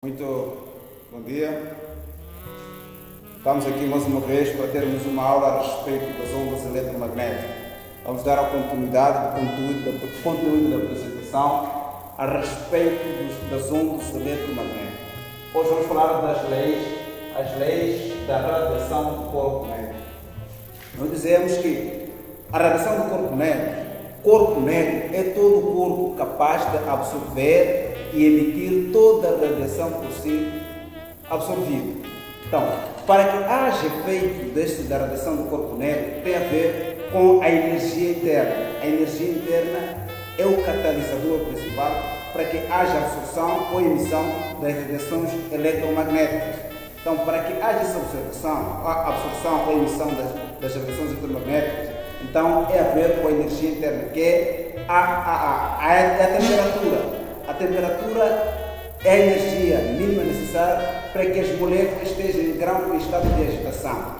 Muito bom dia. Estamos aqui mais uma vez para termos uma aula a respeito das ondas eletromagnéticas. Vamos dar a continuidade do conteúdo da apresentação a respeito das ondas eletromagnéticas. Hoje vamos falar das leis, as leis da radiação do corpo negro. Nós dizemos que a radiação do corpo negro é todo o corpo capaz de absorver e emitir toda a radiação por si absorvida. Então, para que haja efeito da radiação do corpo negro, tem a ver com a energia interna. A energia interna é o catalisador principal para que haja absorção ou emissão das radiações eletromagnéticas. Então, para que haja essa absorção ou emissão das radiações eletromagnéticas, então é a ver com a energia interna, que é a temperatura. A temperatura é a energia mínima necessária para que as moléculas estejam em grande estado de agitação.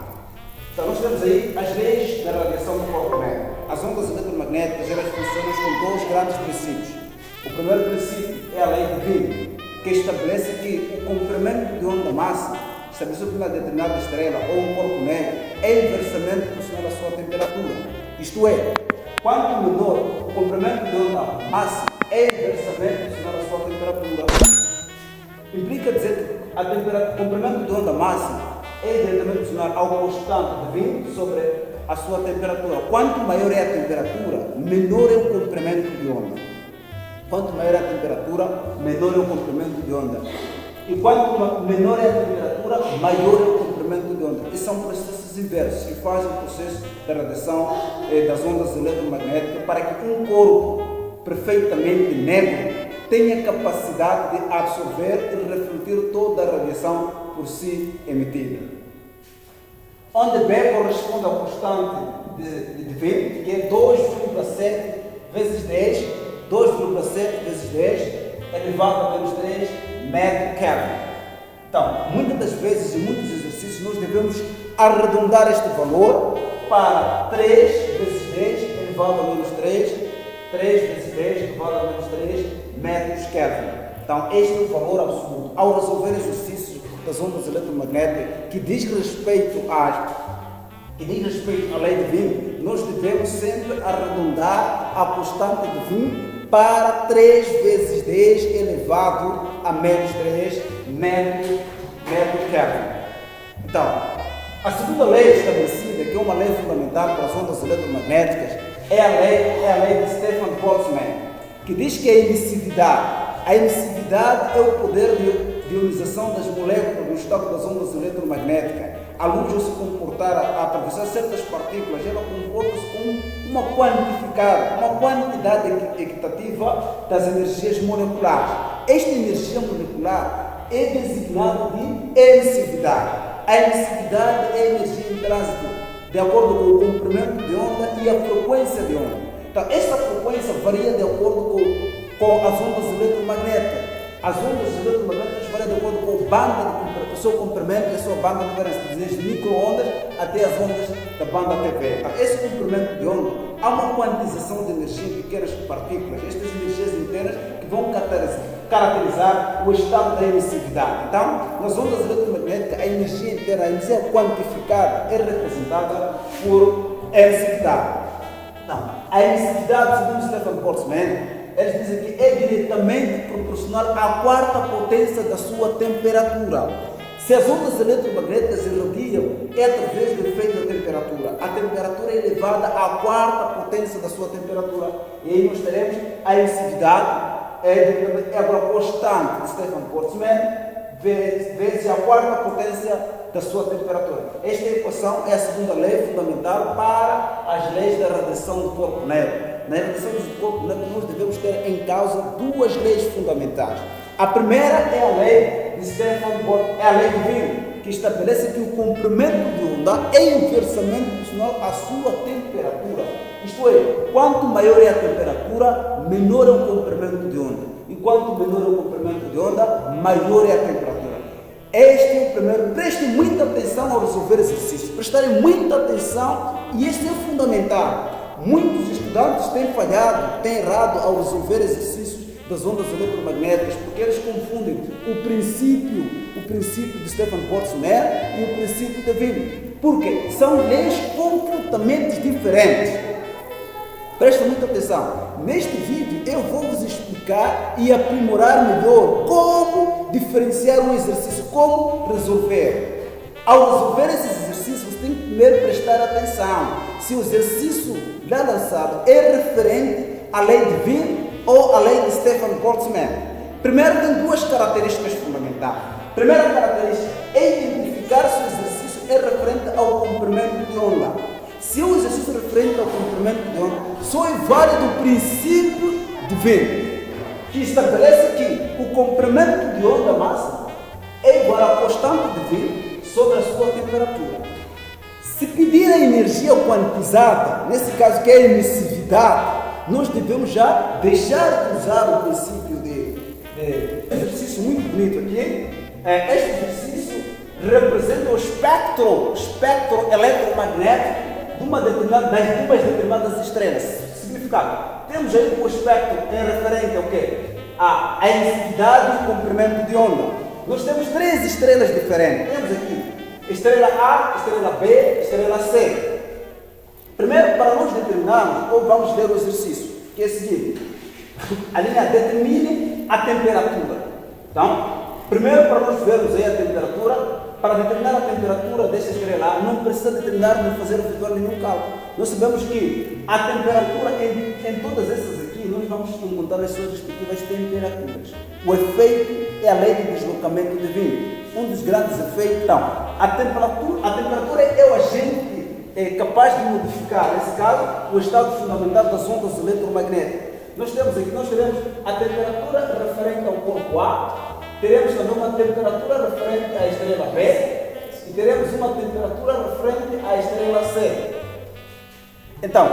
Então nós temos aí as leis da radiação do corpo negro. As ondas eletromagnéticas elas funcionam com dois grandes princípios. O primeiro princípio é a lei de Wien, que estabelece que o comprimento de onda máxima estabelecido por uma determinada estrela ou um corpo negro é inversamente proporcional à sua temperatura. Isto é, quanto menor o comprimento de onda máxima é inversamente proporcional à sua temperatura. Implica dizer que o comprimento de onda máxima é diretamente proporcional ao constante de Wien sobre a sua temperatura. Quanto maior é a temperatura, menor é o comprimento de onda. Quanto maior é a temperatura, menor é o comprimento de onda. E quanto menor é a temperatura, maior é o comprimento de onda. E são processos inversos que fazem o processo da radiação das ondas eletromagnéticas para que um corpo perfeitamente negro tenha capacidade de absorver e refletir toda a radiação por si emitida. Onde B corresponde ao constante de Wien, que é 2,7 vezes 10, 2,7 vezes 10 elevado a menos 3 metro Kelvin. Então, muitas das vezes, em muitos exercícios, nós devemos arredondar este valor para 3 vezes 10 elevado a menos 3 vezes 10 elevado a menos 3 metros Kelvin. Então, este é o valor absoluto. Ao resolver exercícios das ondas eletromagnéticas que diz respeito à lei de Wien, nós devemos sempre arredondar a constante de Wien para 3 vezes 10 elevado a menos 3 metro Kelvin. Então, a segunda lei estabelecida, que é uma lei fundamental para as ondas eletromagnéticas, é a lei de Stefan Boltzmann, que diz que a emissividade é o poder de ionização das moléculas no estado das ondas eletromagnéticas. A luz, ao se comportar, a atravessar certas partículas, ela comporta-se com uma quantidade equitativa das energias moleculares. Esta energia molecular é designada de emissividade. A emissividade é a energia em trânsito de acordo com o comprimento de onda e a frequência de onda. Então, esta frequência varia de acordo com as ondas eletromagnéticas. As ondas eletromagnéticas variam de acordo com o seu comprimento e a sua banda de diferença, desde micro-ondas até as ondas da banda TV. Então, esse comprimento de onda, há uma quantização de energia em pequenas partículas, estas energias inteiras que vão caracterizar o estado da emissividade. Então, nas ondas eletromagnéticas, a energia inteira, a energia quantificada é representada por emissividade. Então, a emissividade, segundo Stefan Boltzmann, eles dizem que é diretamente proporcional à quarta potência da sua temperatura. Se as ondas eletromagnéticas irradiam, é através do efeito da temperatura. A temperatura é elevada à quarta potência da sua temperatura. E aí nós teremos a emissividade, é a constante de Stefan Boltzmann, vezes a quarta potência da sua temperatura. Esta equação é a segunda lei fundamental para as leis da radiação do corpo negro. Na radiação do corpo negro, nós devemos ter em causa duas leis fundamentais. A primeira é a lei de Stefan Boltzmann, é a lei de Wien, que estabelece que o comprimento de onda é inversamente proporcional à sua temperatura. Isto é, quanto maior é a temperatura, menor é o comprimento de onda. E quanto menor é o comprimento de onda, maior é a temperatura. Este é o primeiro. Prestem muita atenção ao resolver exercícios. Prestarem muita atenção e este é fundamental. Muitos estudantes têm falhado, têm errado ao resolver exercícios das ondas eletromagnéticas, porque eles confundem o princípio de Stephen Boltzmann e o princípio de Wien. Porque são leis completamente diferentes. Prestem muita atenção. Neste vídeo eu vou vos explicar e aprimorar melhor como diferenciar um exercício, como resolver. Ao resolver esses exercícios, você tem que primeiro prestar atenção se o exercício já lançado é referente à lei de Wien ou à lei de Stephen Boltzmann. Primeiro, tem duas características fundamentais. A primeira característica é identificar se o exercício é referente ao comprimento de onda. Se o exercício é referente ao comprimento de onda, só é válido o princípio de Wien, que estabelece que o comprimento de onda máxima é igual à constante de Wien sobre a sua temperatura. Se pedir a energia quantizada, nesse caso que é a emissividade, nós devemos já deixar de usar o princípio de exercício muito bonito aqui. Este exercício representa o espectro eletromagnético de das duas determinadas estrelas. Significado: temos aí o espectro é referente ao quê? A emissividade e o comprimento de onda. Nós temos três estrelas diferentes. Temos aqui estrela A, estrela B, estrela C. Primeiro, para nós determinarmos, ou vamos ler o exercício, que é o seguinte: a linha determine a temperatura. Então, primeiro, para nós vermos aí a temperatura, para determinar a temperatura desta estrela A, não precisa determinar nem fazer efetuar nenhum cálculo. Nós sabemos que a temperatura em todas essas aqui, nós vamos encontrar as suas respectivas temperaturas. O efeito é a lei de deslocamento de Wien. Um dos grandes efeitos, então, a temperatura é o agente capaz de modificar, nesse caso, o estado fundamental das ondas eletromagnéticas. Nós teremos a temperatura referente ao corpo A, teremos também uma temperatura referente à estrela B e teremos uma temperatura referente à estrela C. Então,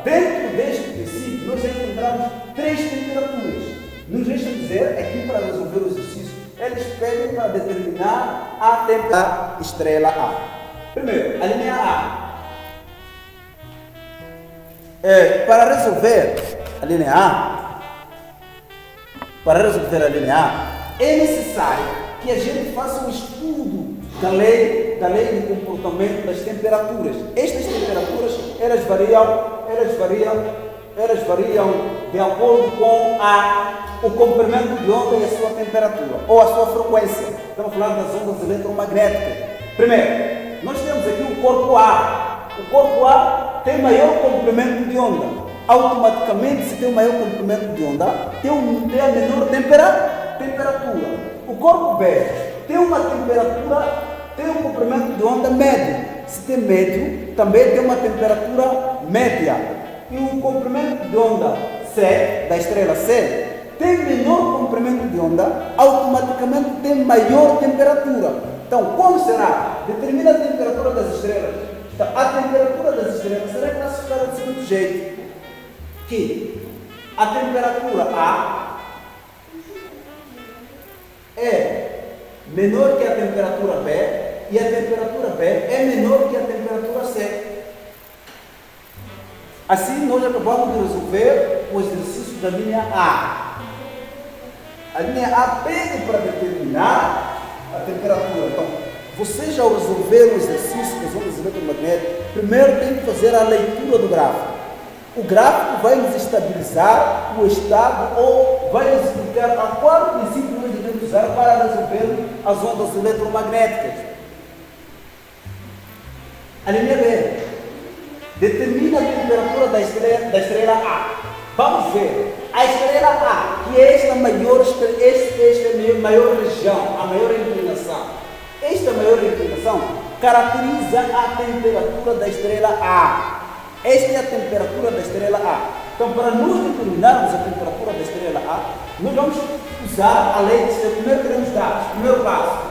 dentro deste princípio, nós já encontramos três temperaturas. Nos deixa dizer, aqui para resolver o exercício, eles pedem para determinar a temperatura da estrela A. Primeiro, a linha A. Para resolver a linha A, é necessário que a gente faça um estudo da lei de comportamento das temperaturas. Estas temperaturas, elas variam de acordo com o comprimento de onda e a sua temperatura, ou a sua frequência. Estamos falando das ondas eletromagnéticas. Primeiro, nós temos aqui o corpo A. O corpo A tem maior comprimento de onda. Automaticamente, se tem um maior comprimento de onda, tem a menor temperatura. O corpo B tem uma temperatura, tem um comprimento de onda médio. Se tem médio, também tem uma temperatura média. E o comprimento de onda C, da estrela C, tem menor comprimento de onda, automaticamente tem maior temperatura. Então, como será? Determina a temperatura das estrelas. Então, a temperatura das estrelas será classificada do seguinte jeito: que a temperatura A é menor que a temperatura B e a temperatura B é menor que a temperatura C. Assim, nós acabamos de resolver o exercício da linha A. A linha A pede para determinar a temperatura. Então, você já ao resolver o exercício das ondas eletromagnéticas, primeiro tem que fazer a leitura do gráfico. O gráfico vai nos estabilizar o estado ou vai nos explicar a qual princípio nós devemos usar para resolver as ondas eletromagnéticas. A linha B determina a temperatura da estrela A. Vamos ver. A estrela A, que é esta maior região, a maior inclinação. Esta maior inclinação caracteriza a temperatura da estrela A. Esta é a temperatura da estrela A. Então, para nós determinarmos a temperatura da estrela A, nós vamos usar a lei de Stephen. Primeiro teremos dados. Primeiro passo.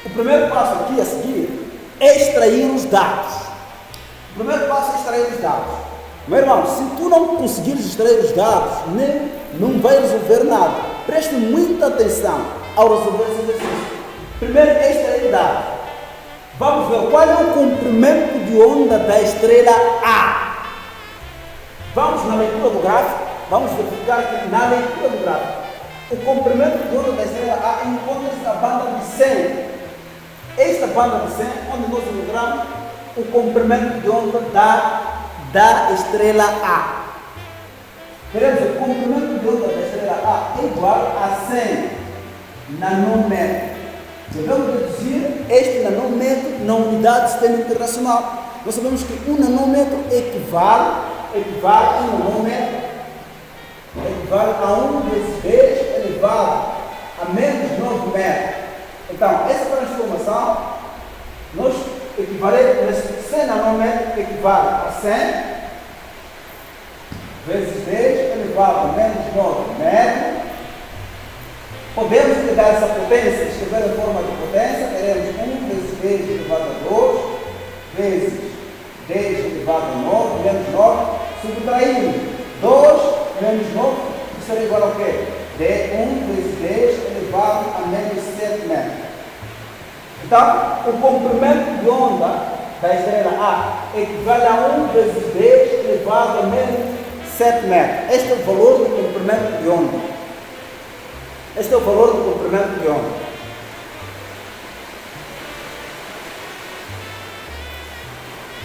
O primeiro passo aqui a seguir é extrair os dados. O primeiro passo é extrair os dados. Meu irmão, se tu não conseguires extrair os dados, não vai resolver nada. Preste muita atenção ao resolver esse exercício. Primeiro é extrair dados. Vamos ver qual é o comprimento de onda da estrela A. Vamos na leitura do gráfico, vamos verificar que na leitura do gráfico, o comprimento de onda da estrela A encontra-se na banda de 100. Esta banda de 100, onde nós encontramos o comprimento de onda da estrela A. Queremos o comprimento de onda da estrela A é igual a 100 nanômetros. Devemos reduzir este nanômetro na unidade de sistema internacional. Nós sabemos que um nanômetro equivale a um nanômetro, equivale a 1 vezes 10 elevado a menos 9 metros. Então, essa transformação, nós equivalemos, 100 nanômetros equivale a 100 vezes 10 elevado a menos 9 metros. Podemos pegar essa potência, escrever em forma de potência, teremos 1 vezes 10 elevado a 2, vezes 10 elevado a 9, menos 9, subtraindo 2 menos 9, isso será igual ao quê? 1 vezes 10 elevado a menos 7 metros. Então, o comprimento de onda da estrela A equivale a 1 vezes 10 elevado a menos 7 metros. Este é o valor do comprimento de onda. Este é o valor do comprimento de onda.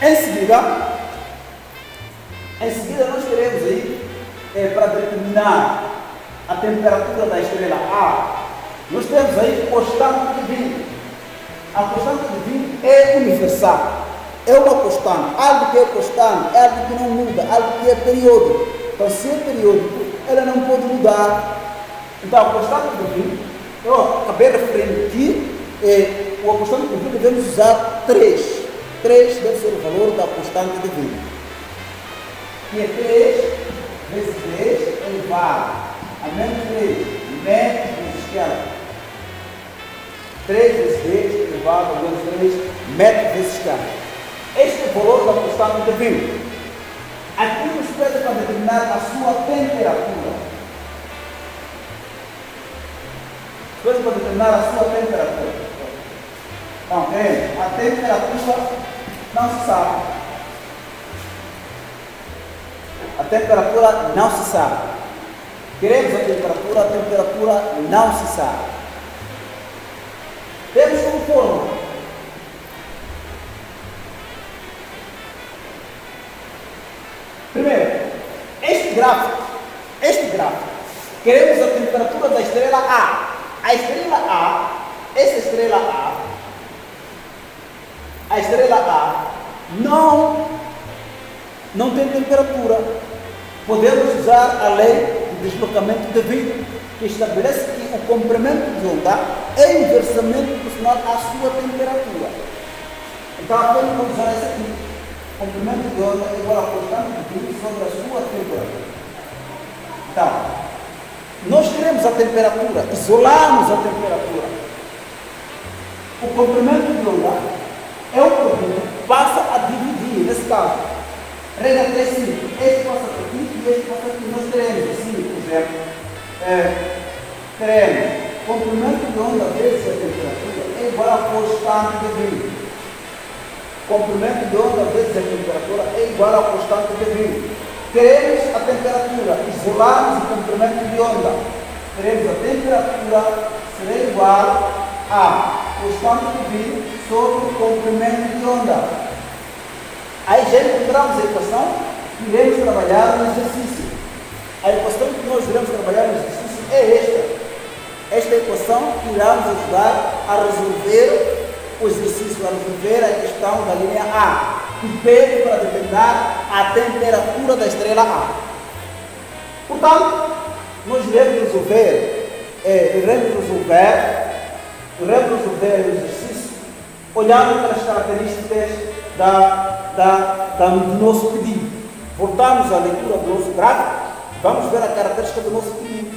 Em seguida nós teremos aí, para determinar a temperatura da estrela A, nós temos aí constante de Wien. A constante de Wien é universal, é uma constante. Algo que é constante é algo que não muda, algo que é periódico. Então, se é periódico, ela não pode mudar. Então, a constante de Wien, eu acabei referindo aqui, a constante de Wien devemos usar 3. 3 deve ser o valor da constante de Wien, que é 3 vezes 10 elevado a menos 3 metros vezes esquerda. 3 vezes 10 elevado a menos 3 metros vezes esquerda. Este é o valor da constante de Wien. Aqui nos pede para determinar a sua temperatura. Depois para determinar a sua temperatura. Então, a temperatura não se sabe. A temperatura não se sabe. Queremos a temperatura não se sabe. Temos como fórmula. Primeiro, este gráfico, queremos a temperatura da estrela A. A estrela A não tem temperatura. Podemos usar a lei do deslocamento de Wien, que estabelece que o comprimento de onda é inversamente proporcional à sua temperatura. Então, vamos usar essa aqui. O comprimento de onda é igual à constante de Wien sobre a sua temperatura. Então, nós queremos a temperatura, isolamos a temperatura. O comprimento de onda é um produto que passa a dividir, nesse caso. Regra 3, 5. Este passa por aqui e este passa aqui. Nós teremos assim, por exemplo, teremos comprimento de onda vezes a temperatura é igual à constante de Wien. Comprimento de onda vezes a temperatura é igual à constante de Wien. Queremos a temperatura, isolamos o comprimento de onda. Queremos a temperatura será igual a constante de Wien sobre o comprimento de onda. Aí já encontramos a equação que iremos trabalhar no exercício. A equação que nós iremos trabalhar no exercício é esta. Esta equação que irá nos ajudar a resolver o exercício, a resolver a questão da linha A, que pede para determinar a temperatura da estrela A. Portanto, nós iremos resolver o exercício olhando para as características do nosso pedido. Voltamos à leitura do nosso gráfico, vamos ver a característica do nosso pedido.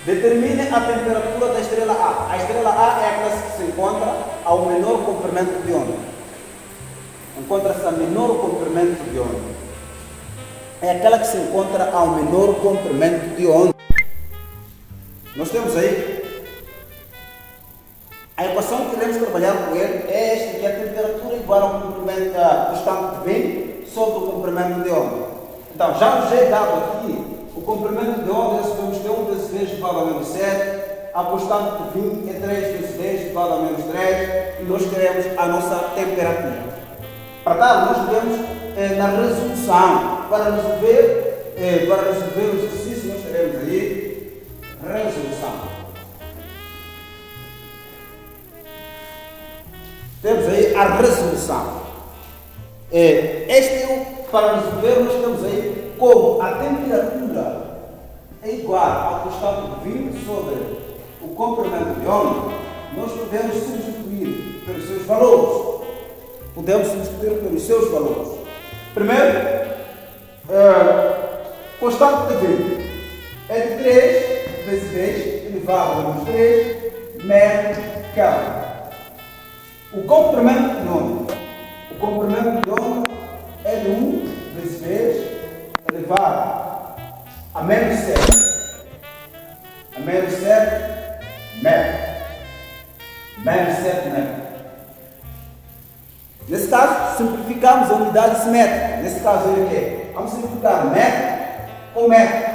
Determine a temperatura da estrela A. A estrela A é aquela que se encontra ao menor comprimento de onda. Encontra-se a menor comprimento de onda. É aquela que se encontra ao menor comprimento de onda. Nós temos aí A equação que queremos trabalhar com ele é esta, que é a temperatura igual ao comprimento constante de vento sobre o comprimento de onda. Então, já nos é dado aqui o comprimento de onda, sabemos que é 1 vezes 10 igual a menos 7, a constante de vinho é 3 vezes 10 igual a menos 3, e nós queremos a nossa temperatura. Para tal, nós devemos, na resolução, para resolver o exercício, nós teremos aí resolução. Temos aí a resolução. Para resolver, nós temos aí como a temperatura é igual à constante de vinho sobre o comprimento de onda, nós podemos substituir pelos seus valores. Primeiro, constante de vinho é de 3 vezes 10 elevado a menos 3 metros Kelvin. O comprimento de onda é de 1 vezes 10 elevado a menos 7 metros. Menos 7 metros. Nesse caso, simplificamos a unidade simétrica. Nesse caso, é o quê? Vamos simplificar metro com metro.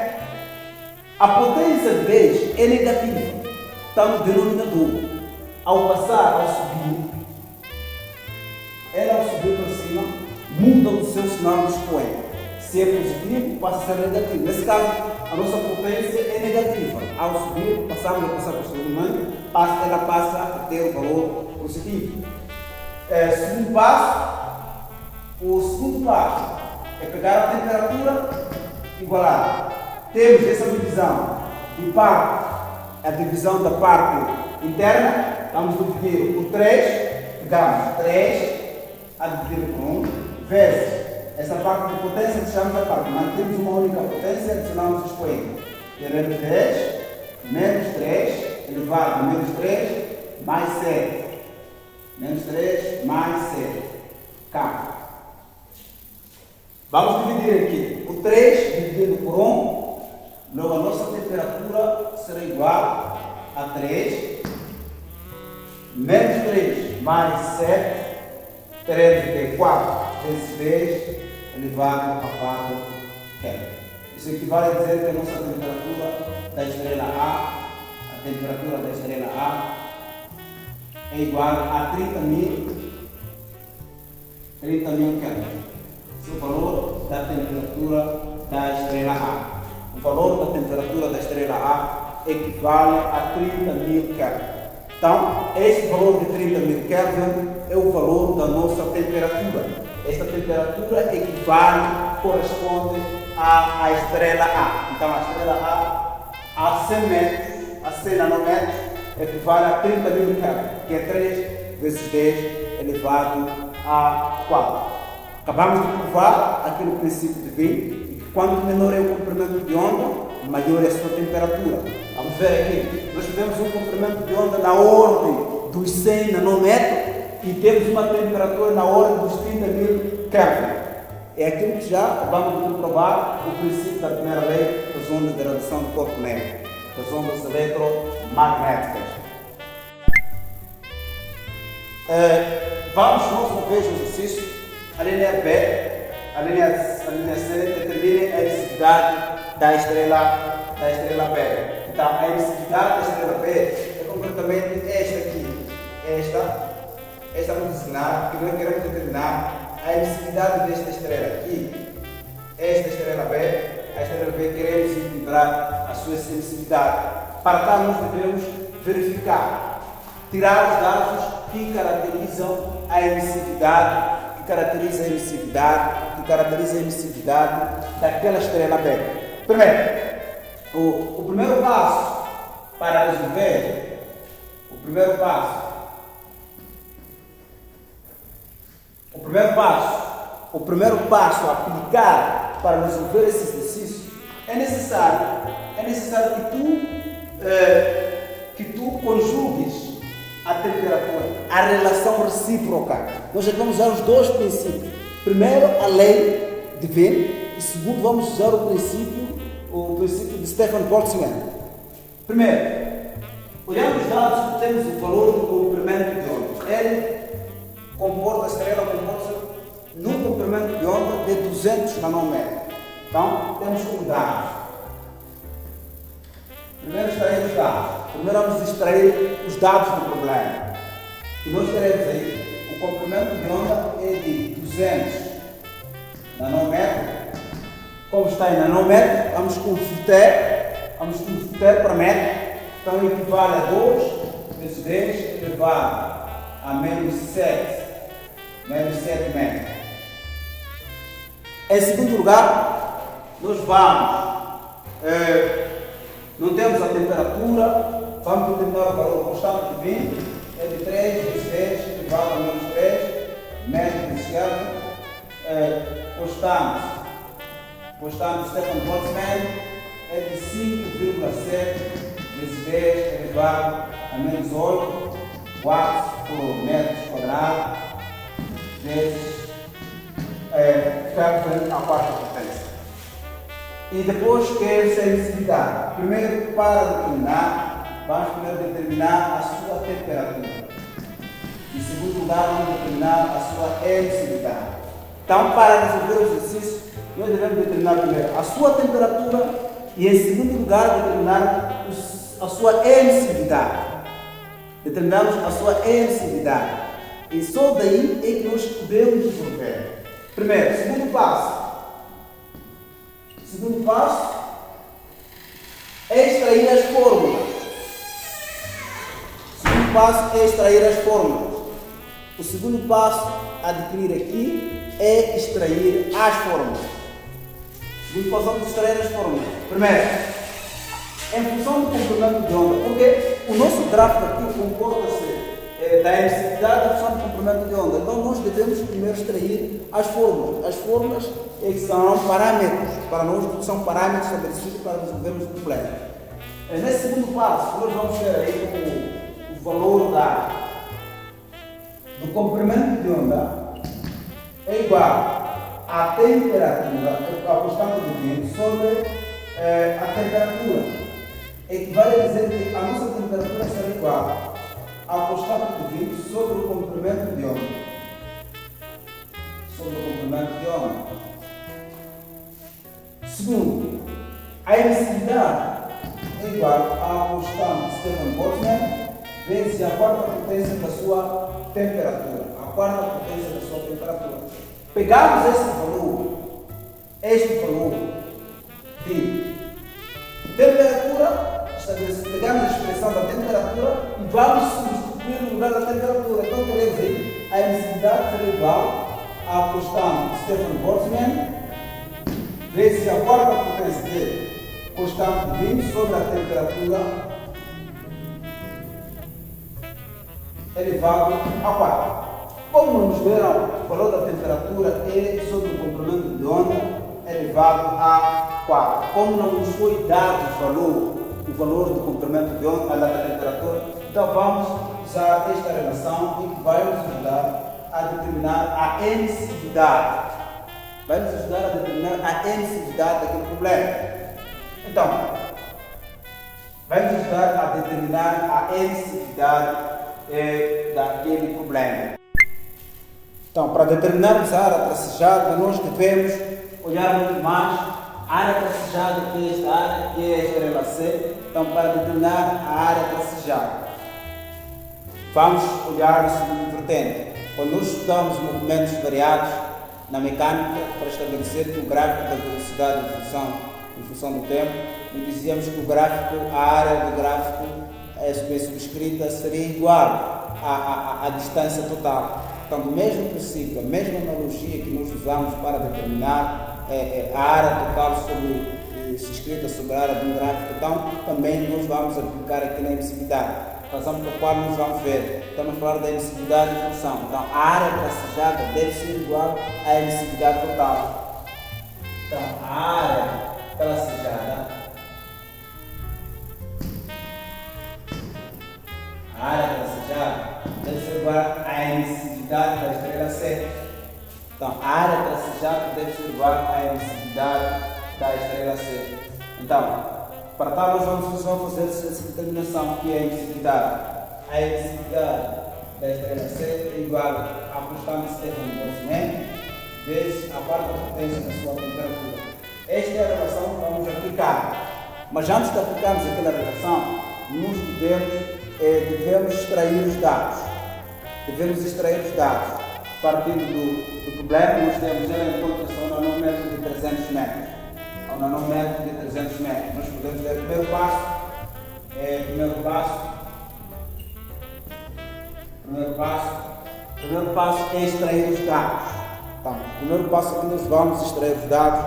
A potência de 10 é negativa. Está no denominador. Ao subir, ela ao subir para cima, muda o seu sinal de expoente. Se é positivo, passa a ser negativo. Nesse caso, a nossa potência é negativa. Ao subir, passar para o segundo ela passa a ter o valor positivo. O segundo passo é pegar a temperatura igualada. Temos essa divisão de parte, a divisão da parte interna. Vamos dividir por 3, pegamos 3 a dividir por 1, vezes essa parte de potência que chamamos a parte. Mantemos uma única potência, adicionamos o expoente. Teremos 10 menos 3 elevado a menos 3 mais 7. Menos 3 mais 7. K. Vamos dividir aqui. O 3 dividido por 1, logo a nossa temperatura será igual a 3 menos 3 mais 7, teremos que 4 vezes 10 elevado a 4 Kelvin. Isso equivale a dizer que a nossa temperatura da estrela a temperatura da estrela A é igual a 30.000 Kelvin. Esse é o valor da temperatura da estrela A. O valor da temperatura da estrela A equivale a 30.000 Kelvin. Então, este valor de 30.000 Kelvin é o valor da nossa temperatura. Esta temperatura corresponde à estrela A. Então, a estrela A 100 metros, a 100 nanômetros, equivale a 30.000 Kelvin, que é 3 vezes 10 elevado a 4. Acabamos de provar aqui no princípio de Wien, que quanto menor é o comprimento de onda, maior é a sua temperatura. Vamos ver aqui. Nós temos um comprimento de onda na ordem dos 100 nanômetros e temos uma temperatura na ordem dos 30.000 Kelvin. É aquilo que já acabamos de provar o princípio da primeira lei das ondas de radiação do corpo negro, das ondas eletromagnéticas. Vamos mais uma vez ao exercício. A linha B, a linha C determina a emissividade da estrela B. Então, a emissividade da estrela B é concretamente esta aqui. Esta vamos designar, que nós queremos determinar a emissividade desta estrela aqui. Esta estrela B, a estrela B queremos encontrar a sua emissividade. Para tal, nós devemos verificar, tirar os dados que caracterizam a emissividade, que caracteriza a emissividade daquela estrela B. Primeiro, o primeiro passo para resolver, o primeiro passo a aplicar para resolver esse exercício é necessário que tu conjugues a temperatura, a relação recíproca. Nós já vamos usar os dois princípios. Primeiro, a lei de Wien, e segundo, vamos usar o princípio de Stefan Boltzmann. Primeiro, Olhando os dados, temos o valor do comprimento de onda. Ele comporta, a estrela comporta num comprimento de onda de 200 nanômetros. Então, temos um dado. Primeiro extrair os dados. Primeiro vamos extrair os dados do problema. E nós teremos aí, o comprimento de onda é de 200 nanômetros. Como está em nanômetro, vamos converter para metro. Então equivale a 2 vezes 10 elevado a menos 7 metros. Em segundo lugar, nós não temos a temperatura, vamos determinar o valor constante de 20, é de 3 vezes 10 elevado a menos 3 metros iniciado. Constante Stefan Boltzmann é de 5,7 vezes 10 elevado a menos 8 watts por metro quadrado vezes a quarta potência. E depois quer-se a emissividade. Primeiro, para determinar, vamos primeiro determinar a sua temperatura. Em segundo lugar, vamos determinar a sua emissividade. Então, para resolver o exercício, nós devemos determinar primeiro a sua temperatura e, em segundo lugar, determinar a sua emissividade. Determinamos a sua emissividade. E só daí é que nós podemos resolver. Primeiro, segundo passo. Segundo passo é extrair as fórmulas. Segundo passo é extrair as fórmulas. O segundo passo a adquirir aqui é extrair as fórmulas. Segundo passo, vamos extrair as fórmulas. Primeiro, em função do comprimento de onda, porque o nosso gráfico aqui comporta-se da emissividade em função do comprimento de onda. Então nós devemos primeiro extrair as fórmulas. As fórmulas é que são parâmetros, para nós são parâmetros estabelecidos para resolvermos o problema. Nesse segundo passo, nós vamos ter aí o valor do comprimento de onda é igual à temperatura, a constante de vento sobre a temperatura. Equivale a dizer que a nossa temperatura será igual à constante de vento sobre o comprimento de onda. Sobre o comprimento de onda. Segundo, a emissividade é igual à constante de Stefan Boltzmann vezes a quarta potência da sua temperatura. A quarta potência da sua temperatura. Pegamos este valor de temperatura, pegamos a expressão da temperatura e vamos substituir no lugar da temperatura. Então teremos aí a emissividade será igual à constante de Stefan Boltzmann vezes a quarta potência de constante de 20 sobre a temperatura elevado a 4. Como nos deram o valor da temperatura é sobre o comprimento de onda elevado a 4. Como não nos foi dado o valor do comprimento de onda da temperatura, então vamos usar esta relação que vai nos ajudar a determinar a emissividade. Vai nos ajudar a determinar a emissividade daquele problema. Então, vai nos ajudar a determinar a emissividade daquele problema. Então, para determinarmos a área tracejada, nós devemos olhar muito mais a área tracejada, que é esta área, que é a estrela C. Então, para determinar a área tracejada, vamos olhar o seguinte vertente. Quando nós estudamos movimentos variados na mecânica, para estabelecer que o gráfico da velocidade em função do tempo, nós dizíamos que a área do gráfico subscrita seria igual à distância total. Então, o mesmo princípio, a mesma analogia que nós usamos para determinar a área total subscrita sobre a área de um gráfico, então também nós vamos aplicar aqui na emissividade. Razão pela qual nós vamos ver, estamos a falar da emissividade de função. Então, a área tracejada deve ser igual à emissividade total. Então, a área tracejada deve ser igual à emissividade da estrela C. Então, a área tracejada deve ser igual à emissividade da estrela C. Então, Para tal, nós vamos só fazer essa determinação, que é a emissividade. A emissividade da estrela C é igual à constante Stefan Boltzmann vezes a quarta potência da sua temperatura. Esta é a relação que vamos aplicar. Mas antes de aplicarmos aquela relação, nós devemos extrair os dados. Devemos extrair os dados. Partindo do problema, nós temos ela encontra-se a um nanômetro de 300 metros. A um nanômetro de 300 metros. Nós podemos ter o primeiro passo é extrair os dados. Então, o primeiro passo é que nós vamos extrair os dados.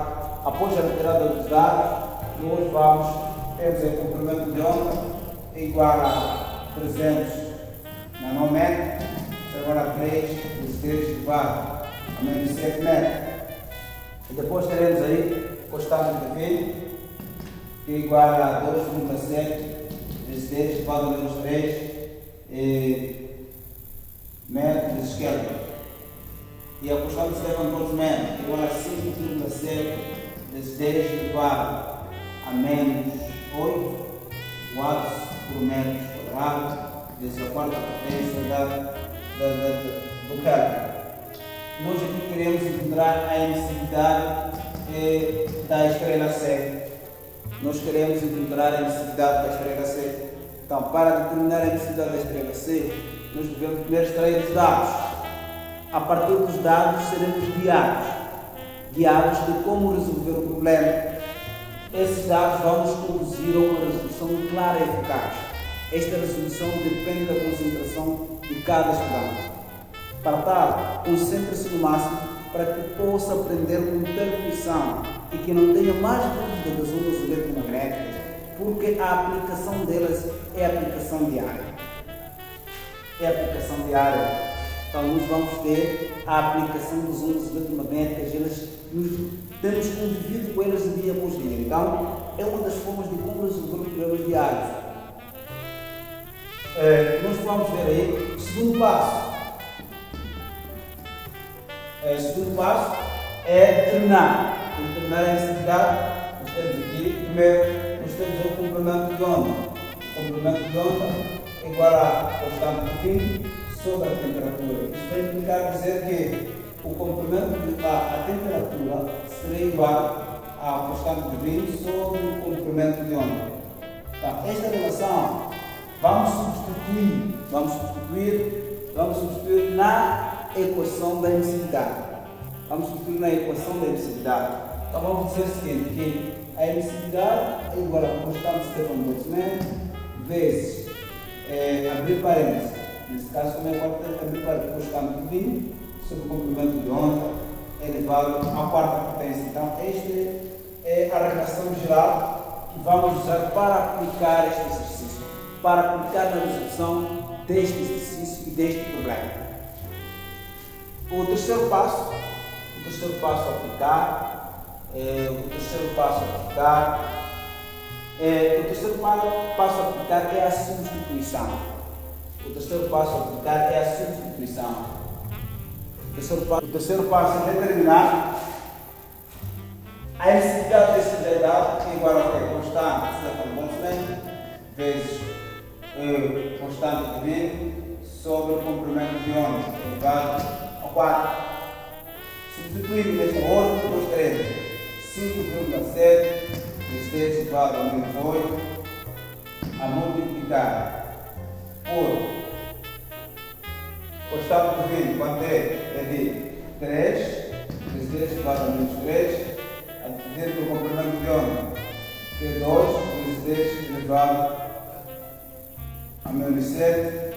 Após a retirada dos dados, temos o comprimento de onda igual a 300 nanômetros, agora 3 vezes 3 elevado a menos 7 metros. E depois teremos aí constante de V, que é igual a 2,7 vezes 10 elevado a menos 3 metros vezes Kelvin. E a constante de Stefan Boltzmann é igual a 5,7 vezes 10 elevado a menos 8 watts por metro quadrado, vezes a quarta potência do Kelvin. Nós aqui queremos encontrar a emissividade da estrela C. Nós queremos encontrar a emissividade da estrela C. Então, para determinar a emissividade da estrela C, nós devemos primeiro extrair os dados. A partir dos dados, seremos guiados de como resolver o problema. Esses dados vão nos conduzir a uma resolução clara e eficaz. Esta resolução depende da concentração de cada estudante. Para tal, concentre-se no máximo para que possa aprender com perfeição e que não tenha mais dúvida das ondas eletromagnéticas, porque a aplicação delas é a aplicação diária. Então, nós vamos ter a aplicação das ondas eletromagnéticas, temos convivido com elas dia após dia. Então, é uma das formas de como resolver problemas diários. Nós vamos ver aí o segundo passo. O segundo passo é determinar a emissividade. Nós temos aqui, primeiro, nós temos o comprimento de onda. O comprimento de onda é igual a constante de fim sobre a temperatura. Isto vai implicar dizer que o comprimento a temperatura será igual à constante de fim sobre o comprimento de onda. Então, esta relação vamos substituir na equação da emissividade. Então vamos dizer o seguinte, que a emissividade é igual a constante de Stefan Boltzmann vezes, abrir parênteses, nesse caso como é abrir parênteses, constante de V sobre o comprimento de onda elevado à quarta potência. Então esta é a relação geral que vamos usar para aplicar este exercício, para aplicar na resolução deste exercício e deste problema. O terceiro passo a aplicar é a substituição. O terceiro passo é determinar a emissividade deste dado, que é igual a constante de Stefan Boltzmann vezes constante de V sobre o comprimento de onda elevado ao 4. Substituindo nesta ordem, nós teremos 5,7 vezes 10 elevado a menos 8 a multiplicar por constante de V, quanto é de 3 vezes 10 elevado a menos 3, a dividir pelo comprimento de onda, que é 2 vezes 10 elevado a menos 7,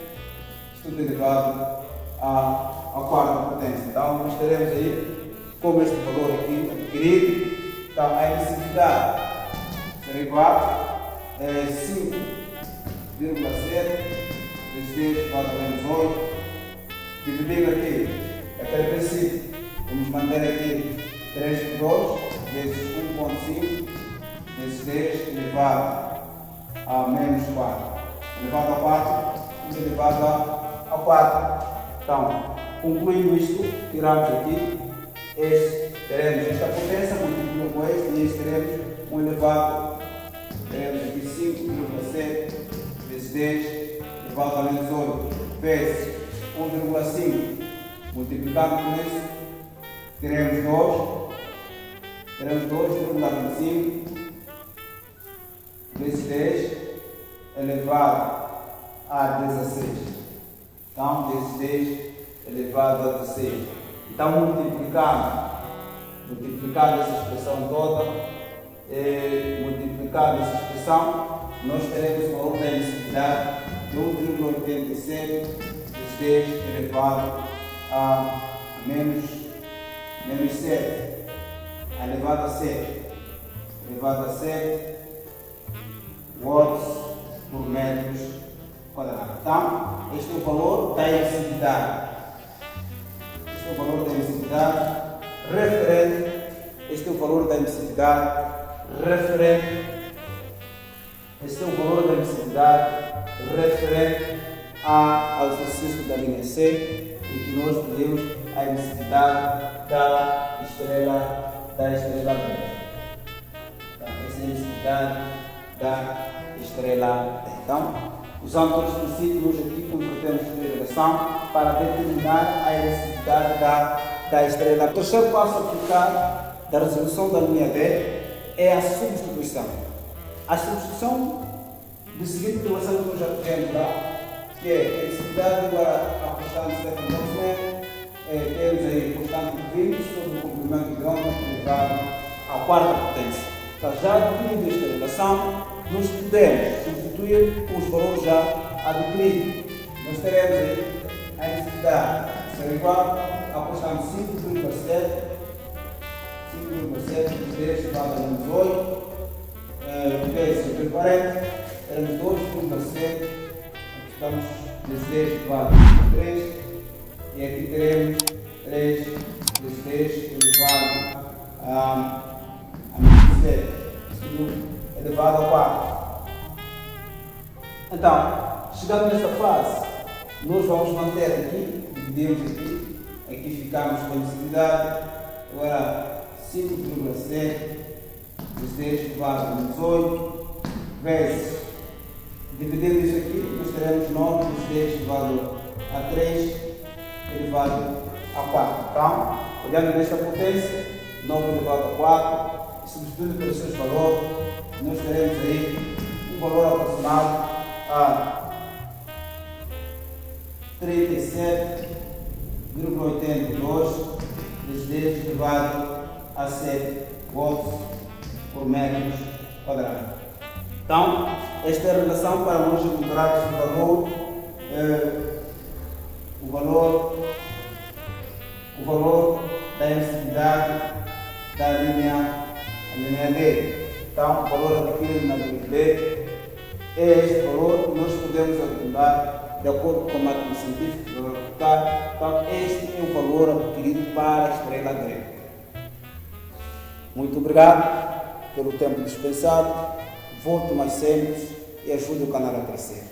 tudo elevado à quarta potência. Então, nós teremos aí, como este valor aqui adquirido, então a emissividade será igual a 5,7 vezes 10 elevado a menos 8, dividido aqui, aquele princípio, vamos manter aqui 3 por 2 vezes 1,5 vezes 10 elevado a menos 4. Elevado a 4 e elevado a 4. Então, concluindo isto, tiramos aqui, teremos esta potência multiplicada com este, e este teremos 1 elevado teremos aqui 5,7 vezes 10 elevado a menos 8 vezes 1,5 multiplicado por isso, teremos 2,25 vezes 10 elevado a 16. Então, vezes 10 elevado a 16. Então, multiplicando essa expressão toda, multiplicando essa expressão, nós teremos o valor da emissividade de 1,87 vezes 10 elevado a menos 7, elevado a 7 watts por metros quadrados. Então, este é o valor da emissividade. Este é o valor da emissividade referente. Este é o valor da emissividade referente. Este é o valor da emissividade referente ao exercício da linha C, em que nós pedimos a emissividade da estrela beta. Então, essa é a emissividade da estrela beta. Então, usando todos os princípios, aqui convertemos a relação para determinar a emissividade da estrela. O terceiro passo a aplicar da resolução da linha D é a substituição. A substituição do seguinte relação que nós já tivemos lá, que é a emissividade igual à constante de Boltzmann, temos aí a constante de 20 sobre o comprimento de onda elevado à quarta potência. Então, já adquirindo esta relação, nós podemos substituir os valores já adquiridos. Nós teremos aí a emissividade será igual à constante 5,7 vezes elevado a menos 8 vezes sobre 40, teremos 2,7, estamos vezes 10 elevado a 3, e aqui teremos 3 vezes 10 elevado a menos 7, elevado a 4. Então, chegando nesta fase, nós vamos manter aqui, dividimos aqui ficamos com a emissividade, agora 5,7 vezes 10 elevado a menos 8, vezes, dividindo isso aqui, nós teremos 9 vezes 10 elevado a 3, elevado a 4. Então, olhando nesta potência, 9 elevado a 4, e substituindo pelos seus valores, nós teremos aí um valor aproximado a 37,82 vezes 10 elevado a 7 watts por metros quadrados. Então, esta é a relação para nós encontrarmos o valor da emissividade da linha D. Então, o valor adquirido na linha D é este valor que nós podemos arredondar de acordo com o método científico. Então, este é o valor adquirido para a estrela grega. Muito obrigado pelo tempo dispensado. Volte mais sempre e ajude o canal a crescer.